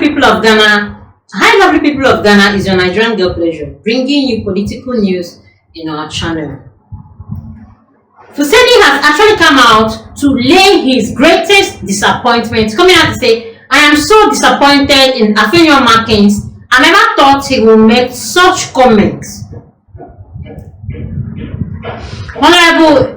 people of Ghana, hi lovely people of Ghana, is your Nigerian girl pleasure, bringing you political news in our channel. Fuseni has actually come out to lay his greatest disappointment, coming out to say, I am so disappointed in Afenyo Markins. I never thought he would make such comments. Honorable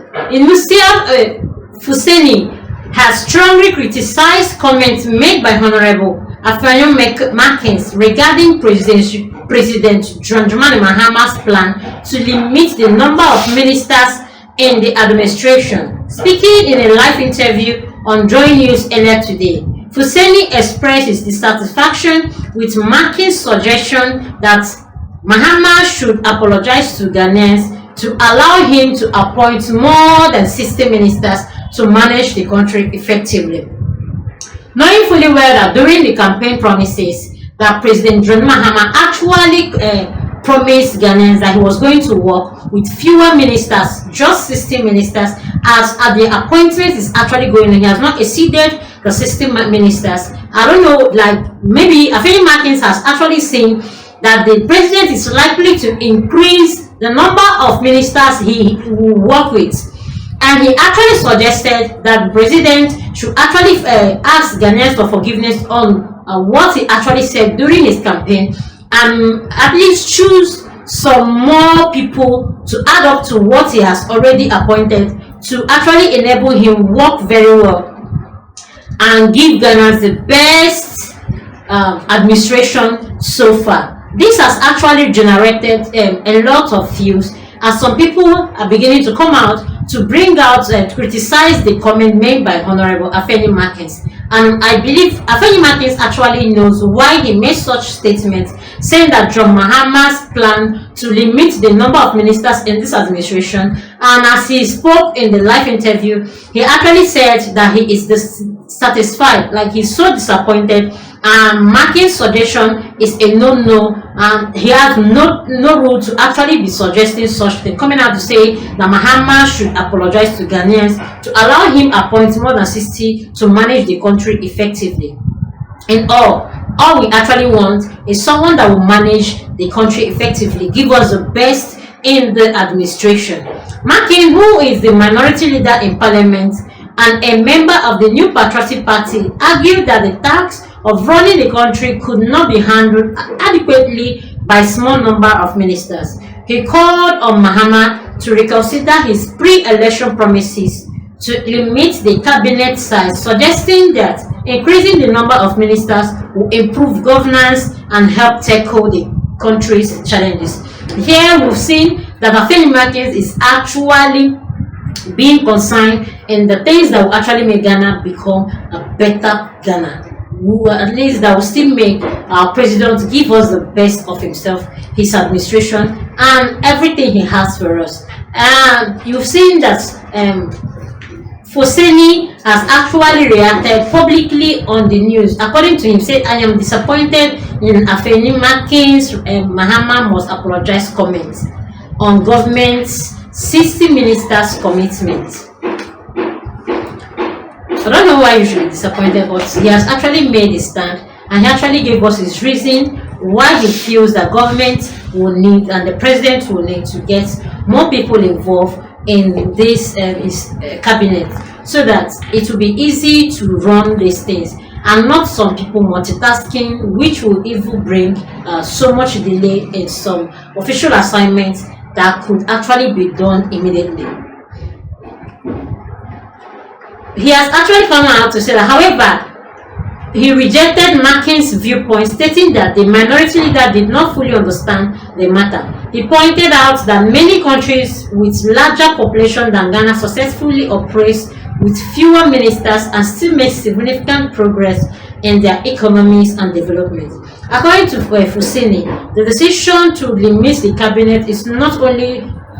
Fuseni has strongly criticized comments made by Honorable Afenyo Markins regarding President John Dramani Mahama's plan to limit the number of ministers in the administration. Speaking in a live interview on JOYNEWS earlier today, Fuseni expressed his dissatisfaction with Markin's suggestion that Mahama should apologize to Ghanaians to allow him to appoint more than 60 ministers to manage the country effectively. Knowing fully well that during the campaign promises that President John Mahama actually promised Ghanaians that he was going to work with fewer ministers, just 60 ministers, as the appointment is actually going on. He has not exceeded the 60 ministers. I don't know, like maybe Afenyo Markins has actually seen that the president is likely to increase the number of ministers he will work with. And he actually suggested that the president should actually ask Ghanaians for forgiveness on what he actually said during his campaign, and at least choose some more people to add up to what he has already appointed to actually enable him work very well and give Ghanaians the best administration so far. This has actually generated a lot of views, as some people are beginning to come out to bring out and criticize the comment made by Honorable Afenyo Markins. And I believe Afenyo Markins actually knows why he made such statements, saying that John Mahama's plan to limit the number of ministers in this administration, and as he spoke in the live interview, he actually said that he is dissatisfied, like he's so disappointed, and Markin's suggestion is a no-no, and he has no rule to actually be suggesting such thing, coming out to say that Mahama should apologize to Ghanaians to allow him appoint more than 60 to manage the country effectively. In all we actually want is someone that will manage the country effectively, give us the best in the administration. Markin, who is the minority leader in parliament and a member of the New Patriotic Party, argued that the task of running the country could not be handled adequately by a small number of ministers. He called on Mahama to reconsider his pre-election promises to limit the cabinet size, suggesting that increasing the number of ministers will improve governance and help tackle the country's challenges. Here we've seen that Afenyo Markins is actually being concerned in the things that will actually make Ghana become a better Ghana. At least that will still make our president give us the best of himself, his administration, and everything he has for us. And you've seen that Fuseni has actually reacted publicly on the news. According to him, said, I am disappointed in Afenyo Markins Mahama must apologize comments on government's 60 ministers commitment. I don't know why you should be disappointed, but he has actually made a stand, and he actually gave us his reason why he feels that government will need and the president will need to get more people involved in this his cabinet, so that it will be easy to run these things and not some people multitasking, which will even bring so much delay in some official assignments that could actually be done immediately. He has actually come out to say that, however, he rejected Markin's viewpoint, stating that the minority leader did not fully understand the matter. He pointed out that many countries with larger population than Ghana successfully operate with fewer ministers and still make significant progress in their economies and development. According to Fuseni, the decision to limit the cabinet is not only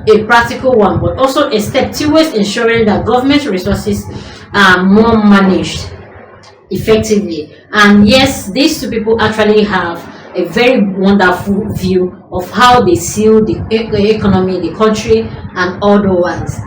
a practical one, but also a step towards ensuring that government resources are more managed effectively. And yes, these two people actually have a very wonderful view of how they see the economy, the country, and otherwise.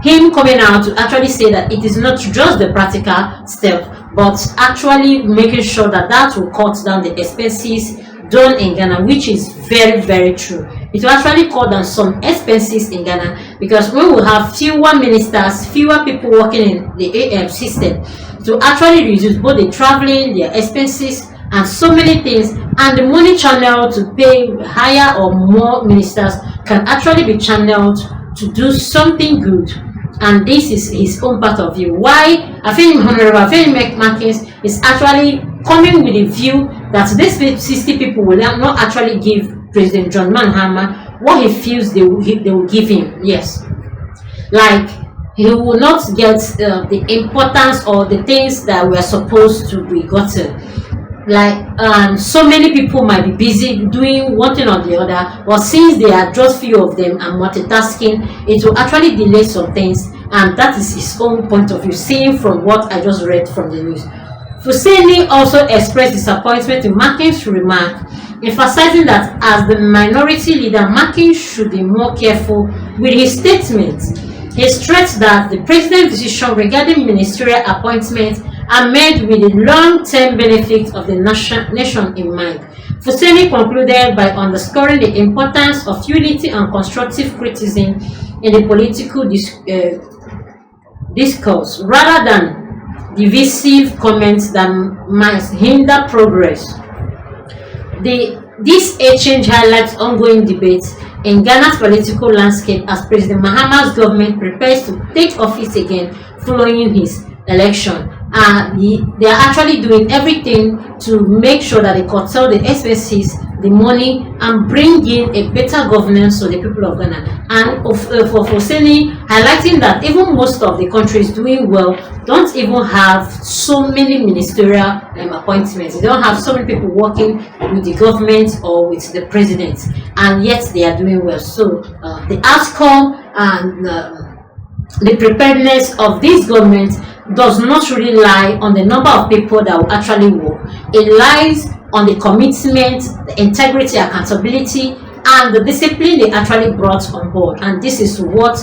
him coming out to actually say that it is not just the practical step, but actually making sure that that will cut down the expenses done in Ghana, which is very, very true. It will actually cut down some expenses in Ghana, because when we have fewer ministers, fewer people working in the AM system, to actually reduce both the traveling, their expenses, and so many things, and the money channel to pay higher or more ministers can actually be channeled to do something good. And this is his own part of view. Why I think Honorable Afenyo Markins is actually coming with a view that these 60 people will not actually give President John Mahama what he feels they will give him. Yes, like he will not get the importance or the things that were supposed to be gotten. Like so many people might be busy doing one thing or the other, but since there are just few of them and multitasking, it will actually delay some things, and that is his own point of view, seeing from what I just read from the news. Fuseni also expressed disappointment in Markin's remark, emphasizing that as the minority leader, Markin should be more careful with his statements. He stressed that the president's decision regarding ministerial appointments are made with the long-term benefit of the nation in mind. Fuseni concluded by underscoring the importance of unity and constructive criticism in the political discourse, rather than divisive comments that might hinder progress. This exchange highlights ongoing debates in Ghana's political landscape as President Mahama's government prepares to take office again following his election. They are actually doing everything to make sure that they curtail the expenses, the money, and bring in a better governance to the people of Ghana. And for Fuseni, highlighting that even most of the countries doing well don't even have so many ministerial appointments. They don't have so many people working with the government or with the president, and yet they are doing well. So the outcome and the preparedness of this government does not really lie on the number of people that will actually work. It lies on the commitment, the integrity, accountability, and the discipline they actually brought on board. And this is what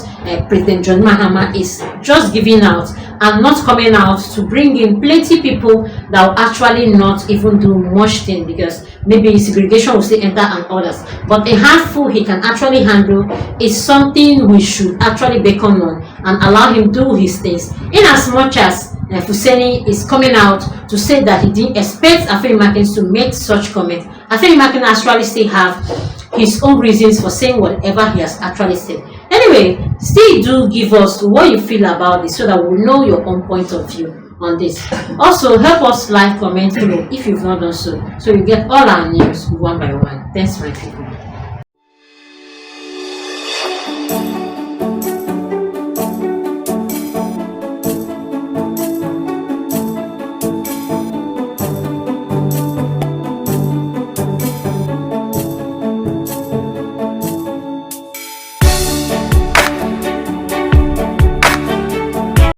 President John Mahama is just giving out, and not coming out to bring in plenty people that will actually not even do much thing, because maybe segregation will still enter and others. But a handful he can actually handle is something we should actually beckon on and allow him do his things. In as much as Fuseni is coming out to say that he didn't expect Afenyo Markins to make such comment, Afenyo Markins actually still have his own reasons for saying whatever he has actually said. Anyway, still do give us what you feel about this so that we know your own point of view on this. Also, help us like, comment, follow if you've not done so you get all our news one by one. Thanks, my people.